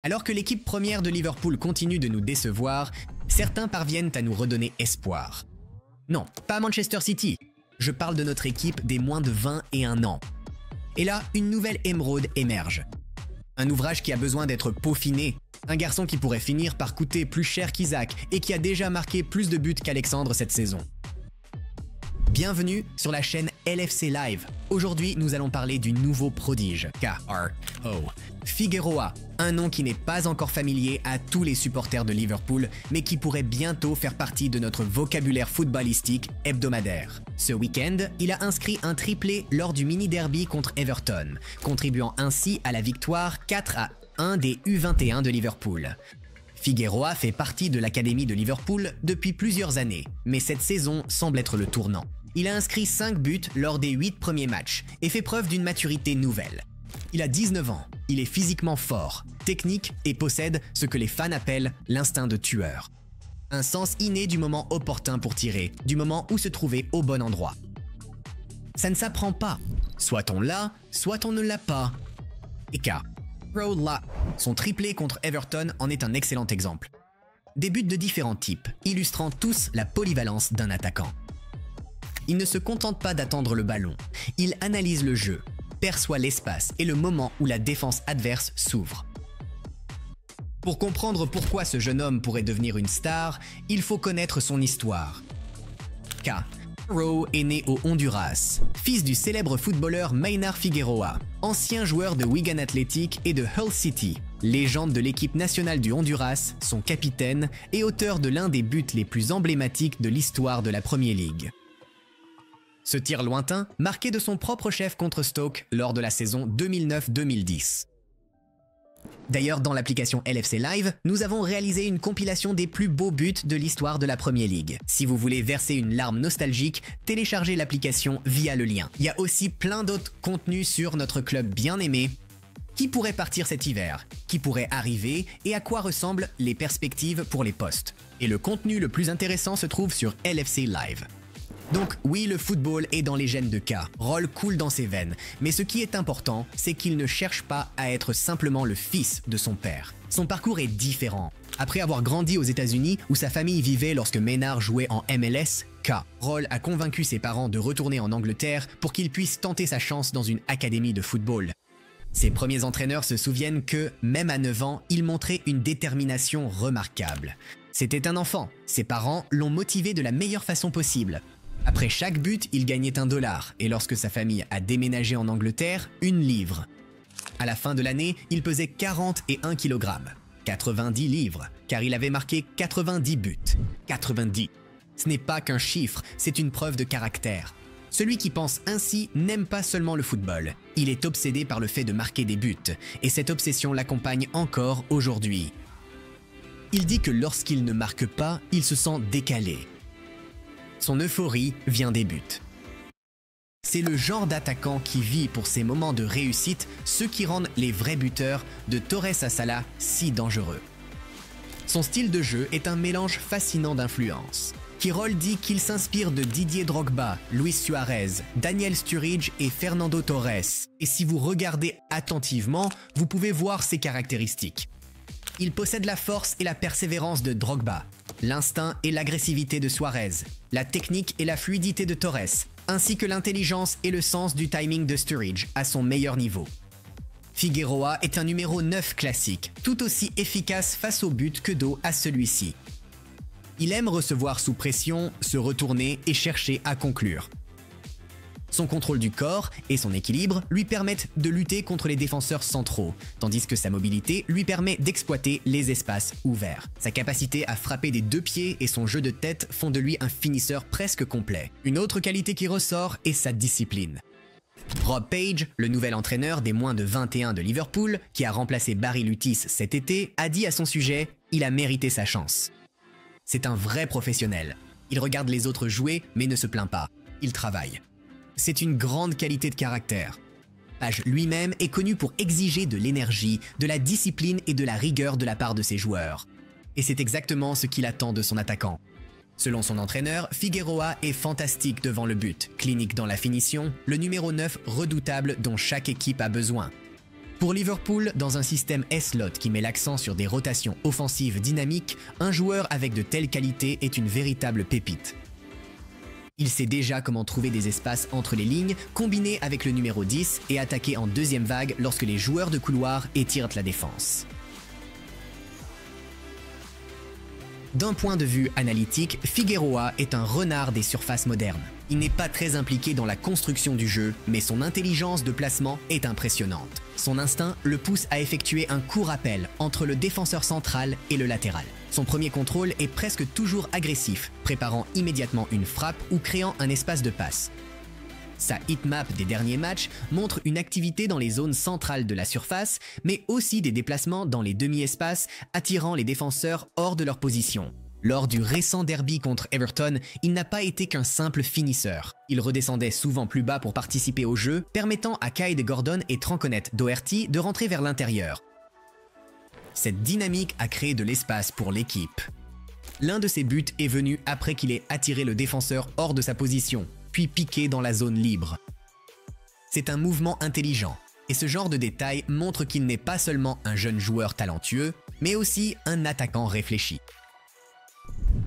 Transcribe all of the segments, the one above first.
Alors que l'équipe première de Liverpool continue de nous décevoir, certains parviennent à nous redonner espoir. Non, pas Manchester City. Je parle de notre équipe des moins de 21 ans. Et là, une nouvelle émeraude émerge. Un ouvrage qui a besoin d'être peaufiné. Un garçon qui pourrait finir par coûter plus cher qu'Isaac et qui a déjà marqué plus de buts qu'Alexandre cette saison. Bienvenue sur la chaîne LFC Live. Aujourd'hui, nous allons parler du nouveau prodige, KRO. Figueroa, un nom qui n'est pas encore familier à tous les supporters de Liverpool, mais qui pourrait bientôt faire partie de notre vocabulaire footballistique hebdomadaire. Ce week-end, il a inscrit un triplé lors du mini-derby contre Everton, contribuant ainsi à la victoire 4-1 des U21 de Liverpool. Figueroa fait partie de l'académie de Liverpool depuis plusieurs années, mais cette saison semble être le tournant. Il a inscrit 5 buts lors des 8 premiers matchs et fait preuve d'une maturité nouvelle. Il a 19 ans, il est physiquement fort, technique et possède ce que les fans appellent l'instinct de tueur. Un sens inné du moment opportun pour tirer, du moment où se trouver au bon endroit. Ça ne s'apprend pas. Soit on l'a, soit on ne l'a pas. Et KRO l'a. Son triplé contre Everton en est un excellent exemple. Des buts de différents types, illustrant tous la polyvalence d'un attaquant. Il ne se contente pas d'attendre le ballon, il analyse le jeu, perçoit l'espace et le moment où la défense adverse s'ouvre. Pour comprendre pourquoi ce jeune homme pourrait devenir une star, il faut connaître son histoire. KRO est né au Honduras, fils du célèbre footballeur Maynard Figueroa, ancien joueur de Wigan Athletic et de Hull City, légende de l'équipe nationale du Honduras, son capitaine et auteur de l'un des buts les plus emblématiques de l'histoire de la Premier League. Ce tir lointain, marqué de son propre chef contre Stoke lors de la saison 2009-2010. D'ailleurs, dans l'application LFC Live, nous avons réalisé une compilation des plus beaux buts de l'histoire de la Premier League. Si vous voulez verser une larme nostalgique, téléchargez l'application via le lien. Il y a aussi plein d'autres contenus sur notre club bien aimé. Qui pourrait partir cet hiver? Qui pourrait arriver? Et à quoi ressemblent les perspectives pour les postes? Et le contenu le plus intéressant se trouve sur LFC Live. Donc oui, le football est dans les gènes de K, Roll coule dans ses veines, mais ce qui est important, c'est qu'il ne cherche pas à être simplement le fils de son père. Son parcours est différent. Après avoir grandi aux États-Unis, où sa famille vivait lorsque Maynard jouait en MLS, Roll a convaincu ses parents de retourner en Angleterre pour qu'il puisse tenter sa chance dans une académie de football. Ses premiers entraîneurs se souviennent que, même à 9 ans, il montrait une détermination remarquable. C'était un enfant, ses parents l'ont motivé de la meilleure façon possible. Après chaque but, il gagnait $1 et lorsque sa famille a déménagé en Angleterre, 1 livre. À la fin de l'année, il pesait 41 kg, 90 livres, car il avait marqué 90 buts. 90. Ce n'est pas qu'un chiffre, c'est une preuve de caractère. Celui qui pense ainsi n'aime pas seulement le football, il est obsédé par le fait de marquer des buts, et cette obsession l'accompagne encore aujourd'hui. Il dit que lorsqu'il ne marque pas, il se sent décalé. Son euphorie vient des buts. C'est le genre d'attaquant qui vit pour ces moments de réussite, ceux qui rendent les vrais buteurs de Torres à Salah si dangereux. Son style de jeu est un mélange fascinant d'influences. Kirol dit qu'il s'inspire de Didier Drogba, Luis Suarez, Daniel Sturridge et Fernando Torres. Et si vous regardez attentivement, vous pouvez voir ses caractéristiques. Il possède la force et la persévérance de Drogba, l'instinct et l'agressivité de Suarez, la technique et la fluidité de Torres, ainsi que l'intelligence et le sens du timing de Sturridge à son meilleur niveau. Figueroa est un numéro 9 classique, tout aussi efficace face au but que dos à celui-ci. Il aime recevoir sous pression, se retourner et chercher à conclure. Son contrôle du corps et son équilibre lui permettent de lutter contre les défenseurs centraux, tandis que sa mobilité lui permet d'exploiter les espaces ouverts. Sa capacité à frapper des 2 pieds et son jeu de tête font de lui un finisseur presque complet. Une autre qualité qui ressort est sa discipline. Rob Page, le nouvel entraîneur des moins de 21 de Liverpool, qui a remplacé Barry Lutis cet été, a dit à son sujet « Il a mérité sa chance ». C'est un vrai professionnel. Il regarde les autres jouer mais ne se plaint pas. Il travaille. C'est une grande qualité de caractère. Page lui-même est connu pour exiger de l'énergie, de la discipline et de la rigueur de la part de ses joueurs. Et c'est exactement ce qu'il attend de son attaquant. Selon son entraîneur, Figueroa est fantastique devant le but, clinique dans la finition, le numéro 9 redoutable dont chaque équipe a besoin. Pour Liverpool, dans un système S-Lot qui met l'accent sur des rotations offensives dynamiques, un joueur avec de telles qualités est une véritable pépite. Il sait déjà comment trouver des espaces entre les lignes, combiner avec le numéro 10 et attaquer en deuxième vague lorsque les joueurs de couloir étirent la défense. D'un point de vue analytique, Figueroa est un renard des surfaces modernes. Il n'est pas très impliqué dans la construction du jeu, mais son intelligence de placement est impressionnante. Son instinct le pousse à effectuer un court rappel entre le défenseur central et le latéral. Son premier contrôle est presque toujours agressif, préparant immédiatement une frappe ou créant un espace de passe. Sa hitmap des derniers matchs montre une activité dans les zones centrales de la surface, mais aussi des déplacements dans les demi-espaces, attirant les défenseurs hors de leur position. Lors du récent derby contre Everton, il n'a pas été qu'un simple finisseur. Il redescendait souvent plus bas pour participer au jeu, permettant à Kaide Gordon et Tranconnet Doherty de rentrer vers l'intérieur. Cette dynamique a créé de l'espace pour l'équipe. L'un de ses buts est venu après qu'il ait attiré le défenseur hors de sa position, puis piqué dans la zone libre. C'est un mouvement intelligent, et ce genre de détail montre qu'il n'est pas seulement un jeune joueur talentueux, mais aussi un attaquant réfléchi.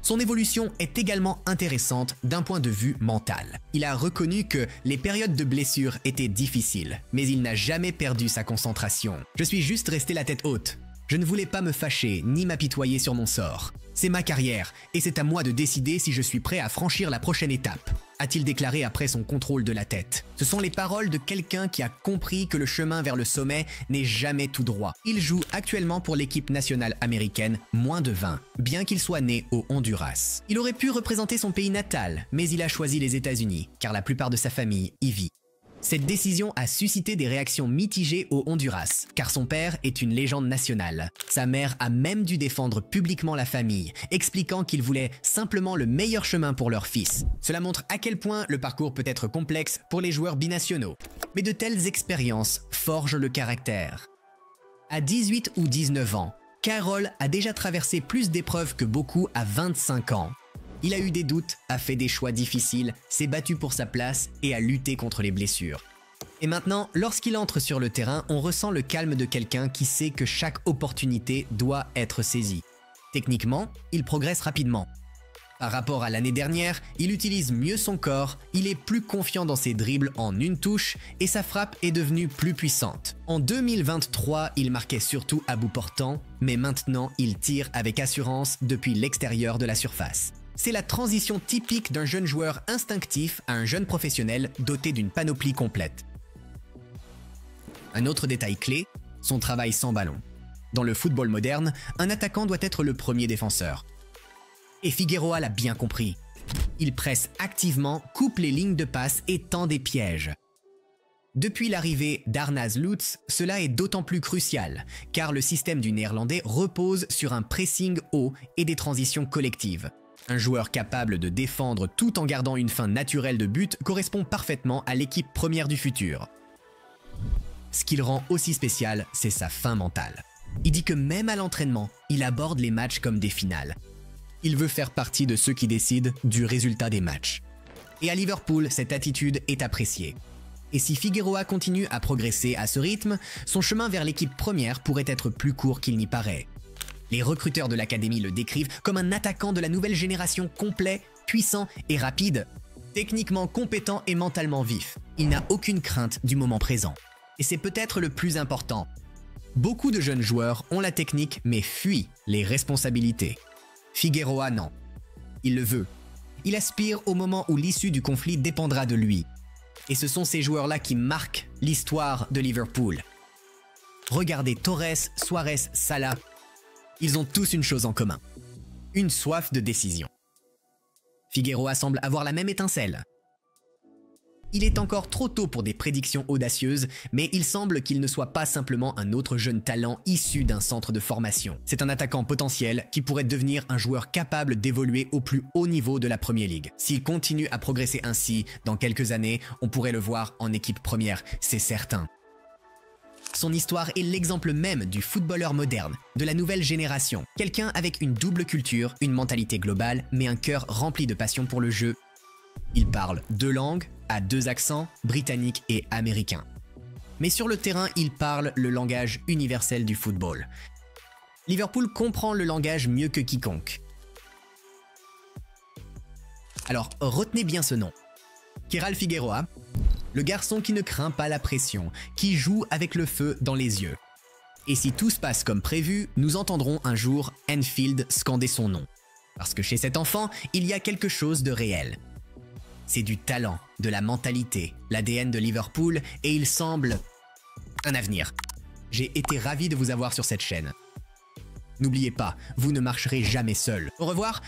Son évolution est également intéressante d'un point de vue mental. Il a reconnu que les périodes de blessure étaient difficiles, mais il n'a jamais perdu sa concentration. « Je suis juste resté la tête haute. Je ne voulais pas me fâcher ni m'apitoyer sur mon sort. C'est ma carrière, et c'est à moi de décider si je suis prêt à franchir la prochaine étape », a-t-il déclaré après son contrôle de la tête. Ce sont les paroles de quelqu'un qui a compris que le chemin vers le sommet n'est jamais tout droit. Il joue actuellement pour l'équipe nationale américaine moins de 20, bien qu'il soit né au Honduras. Il aurait pu représenter son pays natal, mais il a choisi les États-Unis, car la plupart de sa famille y vit. Cette décision a suscité des réactions mitigées au Honduras, car son père est une légende nationale. Sa mère a même dû défendre publiquement la famille, expliquant qu'il voulait simplement le meilleur chemin pour leur fils. Cela montre à quel point le parcours peut être complexe pour les joueurs binationaux. Mais de telles expériences forgent le caractère. À 18 ou 19 ans, Carroll a déjà traversé plus d'épreuves que beaucoup à 25 ans. Il a eu des doutes, a fait des choix difficiles, s'est battu pour sa place et a lutté contre les blessures. Et maintenant, lorsqu'il entre sur le terrain, on ressent le calme de quelqu'un qui sait que chaque opportunité doit être saisie. Techniquement, il progresse rapidement. Par rapport à l'année dernière, il utilise mieux son corps, il est plus confiant dans ses dribbles en une touche et sa frappe est devenue plus puissante. En 2023, il marquait surtout à bout portant, mais maintenant il tire avec assurance depuis l'extérieur de la surface. C'est la transition typique d'un jeune joueur instinctif à un jeune professionnel doté d'une panoplie complète. Un autre détail clé, son travail sans ballon. Dans le football moderne, un attaquant doit être le premier défenseur. Et Figueroa l'a bien compris. Il presse activement, coupe les lignes de passe et tend des pièges. Depuis l'arrivée d'Arnaz Lutz, cela est d'autant plus crucial, car le système du Néerlandais repose sur un pressing haut et des transitions collectives. Un joueur capable de défendre tout en gardant une fin naturelle de but correspond parfaitement à l'équipe première du futur. Ce qui le rend aussi spécial, c'est sa fin mentale. Il dit que même à l'entraînement, il aborde les matchs comme des finales. Il veut faire partie de ceux qui décident du résultat des matchs. Et à Liverpool, cette attitude est appréciée. Et si Figueroa continue à progresser à ce rythme, son chemin vers l'équipe première pourrait être plus court qu'il n'y paraît. Les recruteurs de l'académie le décrivent comme un attaquant de la nouvelle génération complet, puissant et rapide, techniquement compétent et mentalement vif. Il n'a aucune crainte du moment présent. Et c'est peut-être le plus important. Beaucoup de jeunes joueurs ont la technique mais fuient les responsabilités. Figueroa non. Il le veut. Il aspire au moment où l'issue du conflit dépendra de lui. Et ce sont ces joueurs-là qui marquent l'histoire de Liverpool. Regardez Torres, Suarez, Salah. Ils ont tous une chose en commun. Une soif de décision. Figueroa semble avoir la même étincelle. Il est encore trop tôt pour des prédictions audacieuses, mais il semble qu'il ne soit pas simplement un autre jeune talent issu d'un centre de formation. C'est un attaquant potentiel qui pourrait devenir un joueur capable d'évoluer au plus haut niveau de la Premier League. S'il continue à progresser ainsi, dans quelques années, on pourrait le voir en équipe première, c'est certain. Son histoire est l'exemple même du footballeur moderne, de la nouvelle génération. Quelqu'un avec une double culture, une mentalité globale, mais un cœur rempli de passion pour le jeu. Il parle 2 langues, a 2 accents, britannique et américain. Mais sur le terrain, il parle le langage universel du football. Liverpool comprend le langage mieux que quiconque. Alors, retenez bien ce nom. Kéral Figueroa, le garçon qui ne craint pas la pression, qui joue avec le feu dans les yeux. Et si tout se passe comme prévu, nous entendrons un jour Anfield scander son nom. Parce que chez cet enfant, il y a quelque chose de réel. C'est du talent, de la mentalité, l'ADN de Liverpool, et il semble un avenir. J'ai été ravi de vous avoir sur cette chaîne. N'oubliez pas, vous ne marcherez jamais seul. Au revoir,